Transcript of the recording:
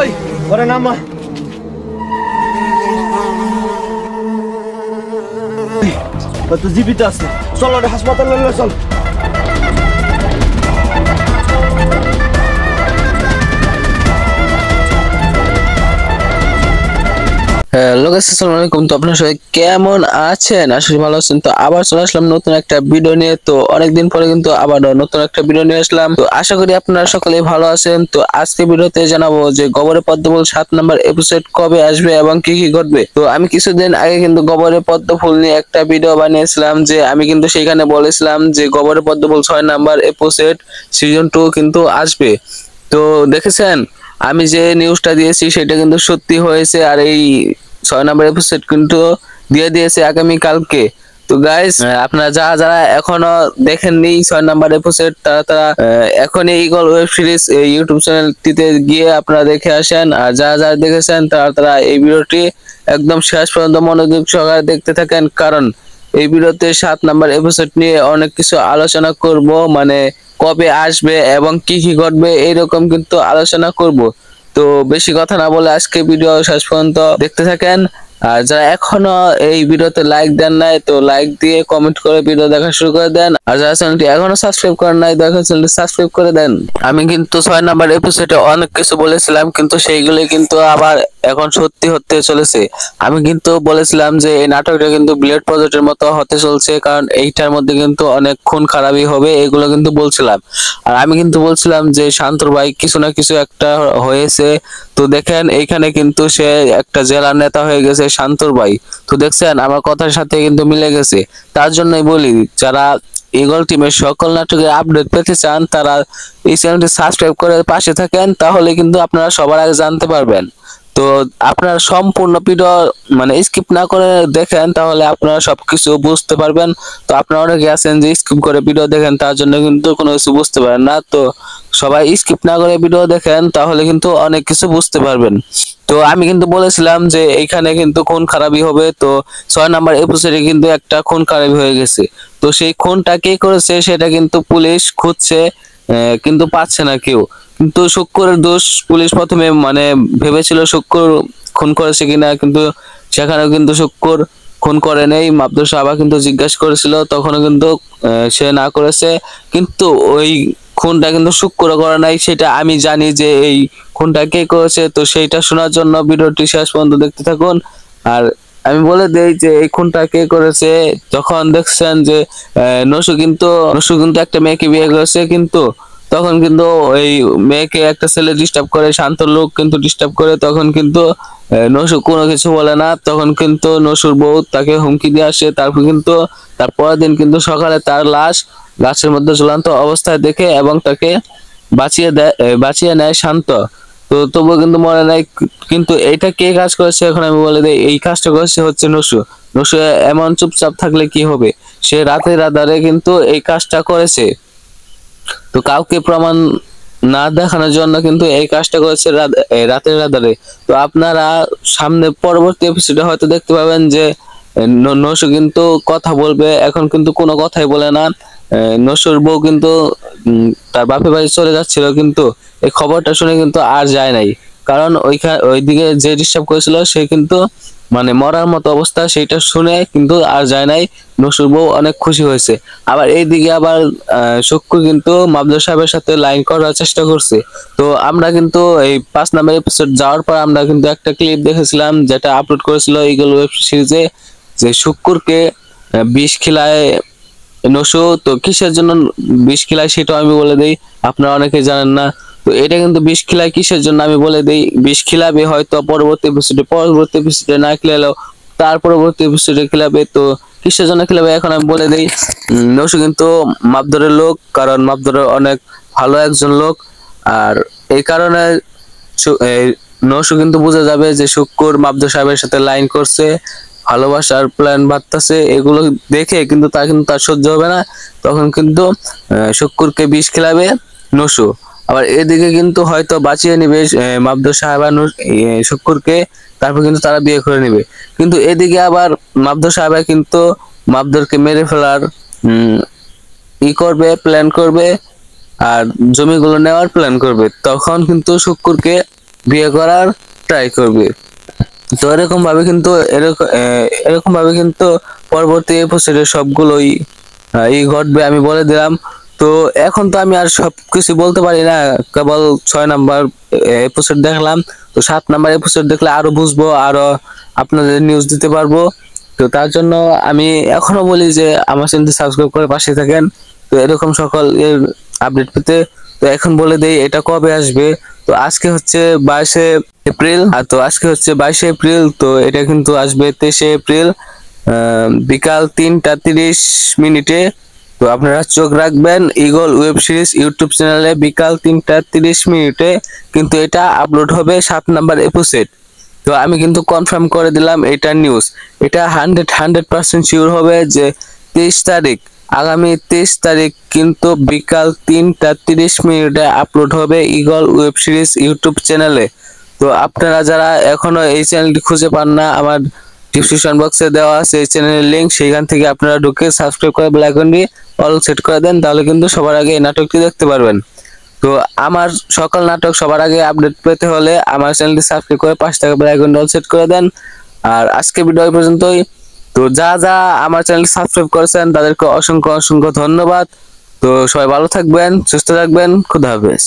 ওই ওরে নামা ও তো জীবিত আছে। চল ওরে হাসপাতালে লয়ে চল। হ্যালো গাইস, আসসালামু আলাইকুম। তো আপনারা সবাই কেমন আছেন? আসলে ভালো আছেন। তো আবার চলে আসলাম নতুন একটা ভিডিও নিয়ে। তো অনেকদিন পরে কিন্তু আবার নতুন একটা ভিডিও নিয়ে আসলাম। তো আশা করি আপনারা সকলেই ভালো আছেন। তো আজকে ভিডিওতে জানাবো যে গবরে পদ্মফুল 7 নাম্বার এপিসোড কবে আসবে এবং কি কি ঘটবে। তো আমি কিছুদিন আগে কিন্তু গবরে পদ্মফুল নিয়ে একটা ভিডিও বানিয়েছিলাম, যে আমি কিন্তু সেখানে বলেছিলাম যে গবরে পদ্মফুল 6 নাম্বার এপিসোড সিজন 2 কিন্তু আসবে। তো দেখেছেন, আমি যে নিউজটা দিয়েছি সেটা কিন্তু সত্যি হয়েছে, আর এই 6 নাম্বার এপিসোড কিন্তু দিয়ে দিয়েছে আগামী কালকে। তো গাইস, আপনারা যারা এখনো দেখেননি 6 নাম্বার এপিসোড, তারা এখনই ইগল ওয়েব সিরিজ ইউটিউব চ্যানেলটিতে গিয়ে আপনারা দেখে আসেন। আর যারা দেখেছেন তারা এই ভিডিওটি একদম শেষ পর্যন্ত মনোযোগ সহকারে দেখতে থাকেন, কারণ এই ভিডিওতে 7 নাম্বার এপিসোড নিয়ে অনেক কিছু আলোচনা করব, মানে কবে আসবে এবং কি কি ঘটবে এইরকম কিন্তু আলোচনা করব। তো বেশি কথা না বলে আজকে ভিডিও শেষ পর্যন্ত দেখতে থাকেন। আর যারা এখনো এই ভিডিওতে লাইক দেন নাই, তো লাইক দিয়ে কমেন্ট করে ভিডিও দেখা শুরু করে দেন। আর যারা চ্যানেলটি এখনো সাবস্ক্রাইব করেন নাই, দয়া করে চ্যানেলটি সাবস্ক্রাইব করে দেন। আমি কিন্তু 6 নাম্বার এপিসোডে অনেক কিছু বলেছিলাম, কিন্তু সেইগুলো কিন্তু আবার এখন সত্যি হতে চলেছে। আমি কিন্তু বলেছিলাম যে এই নাটকটা কিন্তু ব্লেড প্রজেক্টের মতো হতে চলছে, কারণ এইটার মধ্যে কিন্তু অনেক খুন খারাপই হবে, এগুলো কিন্তু বলছিলাম। আর আমি কিন্তু বলছিলাম যে শান্তর ভাই কিছু না কিছু একটা হয়েছে। তো দেখেন, এইখানে কিন্তু সে একটা জেলার নেতা হয়ে গেছে শান্তর ভাই। তো দেখছেন, আমার কথার সাথে কিন্তু মিলে গেছে। তার জন্যই বলি, যারা ইগল টিমের সকল নাটকের আপডেট পেতে চান তারা এই চ্যানেলটি সাবস্ক্রাইব করে পাশে থাকেন, তাহলে কিন্তু আপনারা সবার আগে জানতে পারবেন। তো আপনারা সম্পূর্ণ ভিডিও মানে স্কিপ না করে দেখেন, তাহলে আপনারা সবকিছু বুঝতে পারবেন। তো আপনারা অনেকে আছেন যে স্কিপ করে ভিডিও দেখেন, তার জন্য কিন্তু কোনো কিছু বুঝতে পারেন না। তো সবাই স্কিপ না করে ভিডিও দেখেন, তাহলে কিন্তু অনেক কিছু বুঝতে পারবেন। তো আমি কিন্তু বলেছিলাম যে এইখানে কিন্তু খুন খারাপই হবে। তো 6 নাম্বার এপিসোডে কিন্তু একটা খুন খারাপই হয়ে গেছে। তো সেই খুনটা কে করেছে সেটা কিন্তু পুলিশ খুঁজছে, কিন্তু পাচ্ছে না কেউ। কিন্তু শুক্কুরের দোষ পুলিশ প্রথমে মানে ভেবেছিল শুক্কুর খুন করেছে কিনা, কিন্তু সেখানেও কিন্তু শুক্কুর খুন করে নেই। মাবদুর সাহাবা কিন্তু জিজ্ঞাসা করেছিল, তখনও কিন্তু সে না করেছে। কিন্তু ওই খুনটা কিন্তু শুক্কুর করে নাই, সেটা আমি জানি যে এই খুনটা কে করেছে। তো সেইটা শোনার জন্য ভিডিওটি শেষ পর্যন্ত দেখতে থাকুন। আর আমি বলে দেই যে এই খুনটা কে করেছে। যখন দেখছেন যে নসু কিন্তু একটা মেয়েকে বিয়ে করেছে, কিন্তু তখন কিন্তু ওই মেয়েকে একটা ছেলে ডিস্টার্ব করে, শান্ত লোক কিন্তু ডিস্টার্ব করে, তখন কিন্তু নসু কোনো কিছু বলে না। তখন কিন্তু নসুর বউ তাকে হুমকি দিয়ে আসে। তারপর কিন্তু তার পরের দিন কিন্তু সকালে তার লাশ গাছের মধ্যে ঝুলন্ত অবস্থায় দেখে এবং তাকে বাঁচিয়ে নেয় শান্ত। তো তবুও কিন্তু মনে নাই। কিন্তু এটা কে কাজ করেছে এখন আমি বলে দিই, এই কাজটা করেছে হচ্ছে নসু। নসু এমন চুপচাপ থাকলে কি হবে, সে রাতের আধারে কিন্তু এই কাজটা করেছে। তো কাউকে প্রমাণ না দেখানোর জন্য কিন্তু এই কাজটা করেছে রাতের আধারে। তো আপনারা সামনে পরবর্তী এপিসোডে হয়তো দেখতে পাবেন যে নসু কিন্তু কথা বলবে। এখন কিন্তু কোনো কথাই বলে না। নসুর বউ কিন্তু তার বাপের বাড়ি চলে যাচ্ছিল, কিন্তু এই খবরটা শুনে কিন্তু আর যায় নাই, কারণ ওইদিকে যে ডিস্টার্ব করেছিল সে কিন্তু মানে মরার মতো অবস্থা, সেইটা শুনে কিন্তু আর যায় নাই। নসুর বউ অনেক খুশি হয়েছে। আবার এইদিকে আবার শুক্কুর কিন্তু মাবদুর সাহেবের সাথে লাইন করার চেষ্টা করছে। তো আমরা কিন্তু এই 5 নাম্বার এপিসোড যাওয়ার পর আমরা কিন্তু একটা ক্লিপ দেখেছিলাম, যেটা আপলোড করেছিল ইগল ওয়েব সিরিজে, যে শুক্কুরকে বিষ খিলায় নসু। তো কিসের জন্য বিষ খিলায় সেটাও আমি বলে দেই, আপনারা অনেকে জানেন না। তো এটা কিন্তু বিষ খিলায় কিসের জন্য আমি বলে দেই। বিষ খিলাবে হয়তো পরবর্তী এপিসোডে না খিলালেও তার পরবর্তী এপিসোডে খিলাবে। তো কিসের জন্য খিলাবে এখন আমি বলে দেই। নসু কিন্তু মাপদরের লোক, কারণ মাপদরের অনেক ভালো একজন লোক। আর এই কারণে নসু কিন্তু বুঝে যাবে যে শুক্কুর মাবদুর সাহেবের সাথে লাইন করছে, ভালোবাসার প্ল্যান বাঁধতেছে। এগুলো দেখে কিন্তু তার সহ্য হবে না। তখন কিন্তু শুক্কুরকে বিষ খেলাবে নসু। আবার এদিকে কিন্তু হয়তো বাঁচিয়ে নিবে মাবদুর সাহেব আর শুক্কুরকে, তারপর কিন্তু তারা বিয়ে করে নিবে। কিন্তু এদিকে আবার মাবদুর সাহেব কিন্তু মাবদুরকে মেরে ফেলার প্ল্যান করবে, আর জমিগুলো নেওয়ার প্ল্যান করবে। তখন কিন্তু শুক্কুরকে বিয়ে করার ট্রাই করবে। তো এরকম ভাবে কিন্তু পরবর্তী এপিসোডে সবগুলোই ঘটবে আমি বলে দিলাম। তো এখন তো আমি আর সবকিছু বলতে পারি না, কেবল 6 নাম্বার এপিসোড দেখলাম। তো 7 নাম্বার এপিসোড দেখলে আরো বুঝবো, আরো আপনাদের নিউজ দিতে পারবো। তো তার জন্য আমি এখনো বলি যে আমার চ্যানেলটি সাবস্ক্রাইব করে পাশে থাকেন, তো এরকম সকল আপডেট পেতে। তো এখন বলে দেই এটা কবে আসবে। তো আজকে হচ্ছে 22শে এপ্রিল, আর তো আজকে হচ্ছে 22শে এপ্রিল। তো এটা কিন্তু আসবে 23শে এপ্রিল বিকাল 3টা 30 মিনিটে। তো আপনারা চোখ রাখবেন ঈগল ওয়েব সিরিজ ইউটিউব চ্যানেলে বিকাল 3টা 30 মিনিটে কিন্তু এটা আপলোড হবে 7 নাম্বার এপিসোড। তো আমি কিন্তু কনফার্ম করে দিলাম এটা নিউজ, এটা 100% শিওর হবে যে 23 তারিখ, আগামী 23 তারিখ কিন্তু বিকাল 3টা 30 মিনিটে আপলোড হবে ঈগল ওয়েব সিরিজ ইউটিউব চ্যানেলে। তো আপনারা যারা এখনো এই চ্যানেলটি খুঁজে পান না, আমার ডিসক্রিপশন বক্সে দেওয়া আছে এই চ্যানেলের লিংক, সেখান থেকে আপনারা ঢুকে সাবস্ক্রাইব করে বেল আইকনটি অল সেট করে দেন, তাহলে কিন্তু সবার আগে এই নাটকটি দেখতে পারবেন। তো আমার সকল নাটক সবার আগে আপডেট পেতে হলে আমার চ্যানেলটি সাবস্ক্রাইব করে পাশে থাকা বেল আইকনটি অল সেট করে দেন। আর আজকে ভিডিও এই পর্যন্তই। তো যা আমার চ্যানেল সাবস্ক্রাইব করেছেন তাদেরকে অসংখ্য অসংখ্য ধন্যবাদ। তো সবাই ভালো থাকবেন, সুস্থ থাকবেন, খুদা হাফেজ।